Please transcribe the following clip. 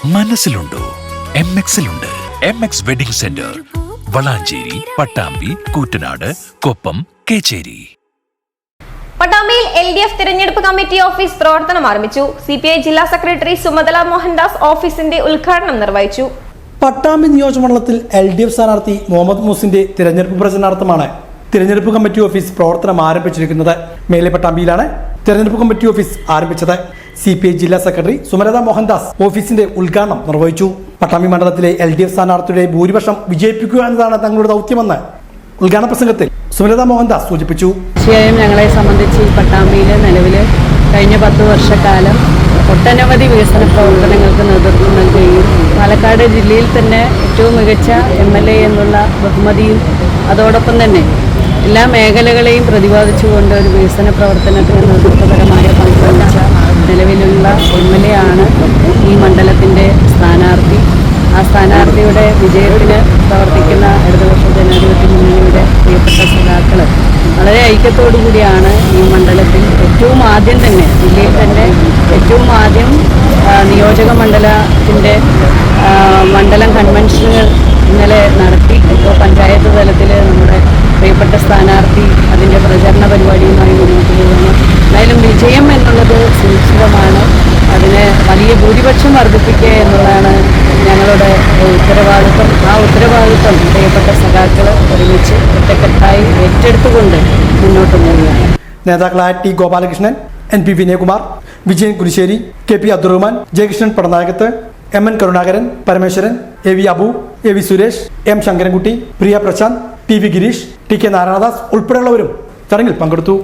മനസ്സിലുണ്ടോ? MXലുണ്ട്. MX wedding centre, Valanchery, Pattambi, Koottanad, Koppam, Kecheri. പട്ടാമ്പിയിൽ LDF തിരഞ്ഞെടുപ്പ് കമ്മിറ്റി ഓഫീസ് പ്രവർത്തനം ആരംഭിച്ചു. CPI ജില്ലാ സെക്രട്ടറി സുമതല മോഹൻദാസ് ഓഫീസിന്റെ ഉദ്ഘാടനം നിർവഹിച്ചു. പട്ടാമ്പി നിയോജകമണ്ഡലത്തിൽ LDF സ്ഥാനാർത്ഥി മുഹമ്മദ് മൂസിന്റെ തിരഞ്ഞെടുപ്പ് പ്രചരണാർത്ഥമാണ് തിരഞ്ഞെടുപ്പ് കമ്മിറ്റി ഓഫീസ് പ്രവർത്തനം ആരംഭിച്ചിരിക്കുന്നത്. മേലെ പട്ടാമ്പിയിലാണ് തിരഞ്ഞെടുപ്പ് കമ്മിറ്റി ഓഫീസ് ആരംഭിച്ചത്. CPI ജില്ലാ സെക്രട്ടറി സുമലത മോഹൻദാസ് ഓഫീസിന്റെ ഉദ്ഘാടനം നിർവഹിച്ചു. പട്ടാമ്പി മണ്ഡലത്തിലെ LDF സ്ഥാനാർത്ഥിയുടെ ഭൂരിപക്ഷം വിജയിപ്പിക്കുക എന്നതാണ് തങ്ങളുടെ ദൗത്യമെന്ന് ഉദ്ഘാടന പ്രസംഗത്തിൽ സുമലത മോഹൻദാസ് സൂചിപ്പിച്ചു. തീർച്ചയായും ഞങ്ങളെ സംബന്ധിച്ച് പട്ടാമ്പിയിലെ നിലവിൽ കഴിഞ്ഞ 10 വർഷക്കാലം ഒട്ടനവധി വികസന പ്രവർത്തനങ്ങൾക്ക് നേതൃത്വം നൽകുകയും പാലക്കാട് ജില്ലയിൽ തന്നെ ഏറ്റവും മികച്ച MLA എന്നുള്ള ബഹുമതിയും അതോടൊപ്പം തന്നെ എല്ലാ മേഖലകളെയും പ്രതിപാദിച്ചുകൊണ്ട് ഒരു വികസന പ്രവർത്തനത്തിന് നേതൃത്വപരമായ പങ്കുവഹിച്ച നിലവിലുള്ള MLA ആണ് ഈ മണ്ഡലത്തിൻ്റെ സ്ഥാനാർത്ഥി. ആ സ്ഥാനാർത്ഥിയുടെ വിജയത്തിന് പ്രവർത്തിക്കുന്ന ഇടതുപക്ഷ ജനാധിപത്യ മുന്നണിയുടെ പ്രിയപ്പെട്ട സഖാക്കൾ വളരെ ഐക്യത്തോടു കൂടിയാണ് ഈ മണ്ഡലത്തിൽ ഏറ്റവും ആദ്യം തന്നെ ജില്ലയിൽ തന്നെ ഏറ്റവും ആദ്യം നിയോജക മണ്ഡലത്തിൻ്റെ മണ്ഡലം കൺവെൻഷനുകൾ ഇന്നലെ നടത്തി. ഇപ്പോൾ പഞ്ചായത്ത് തലത്തിൽ നമ്മുടെ പ്രിയപ്പെട്ട സ്ഥാനാർത്ഥി അതിൻ്റെ പ്രചരണ പരിപാടിയുമായി മുന്നോട്ട് പോകുന്നു. എന്തായാലും വിജയം എന്നുള്ളത് സുനിശ്ചിതമാണ്. അതിന് വലിയ ഭൂരിപക്ഷം വർദ്ധിപ്പിക്കുക എന്നുള്ളതാണ് ഞങ്ങളുടെ ഉത്തരവാദിത്വം. ആ ഉത്തരവാദിത്വം പ്രിയപ്പെട്ട സഖാക്കൾ ഒരുമിച്ച് ഒറ്റക്കെട്ടായി ഏറ്റെടുത്തുകൊണ്ട് മുന്നോട്ട് പോവുകയാണ്. നേതാക്കളായ T Gopalakrishnan, NP Vinayakumar, Vijayan Kurisseri, KP Abdurahman, Jayakrishnan പടനായകത്ത്, MN Karunakaran, Parameswaran, AV Abu, AV Suresh, M Sankarankutty, പ്രിയ പ്രശാന്ത്, TV ഗിരീഷ്, TK നാരായണദാസ് ഉൾപ്പെടെയുള്ളവരും ചടങ്ങിൽ പങ്കെടുത്തു.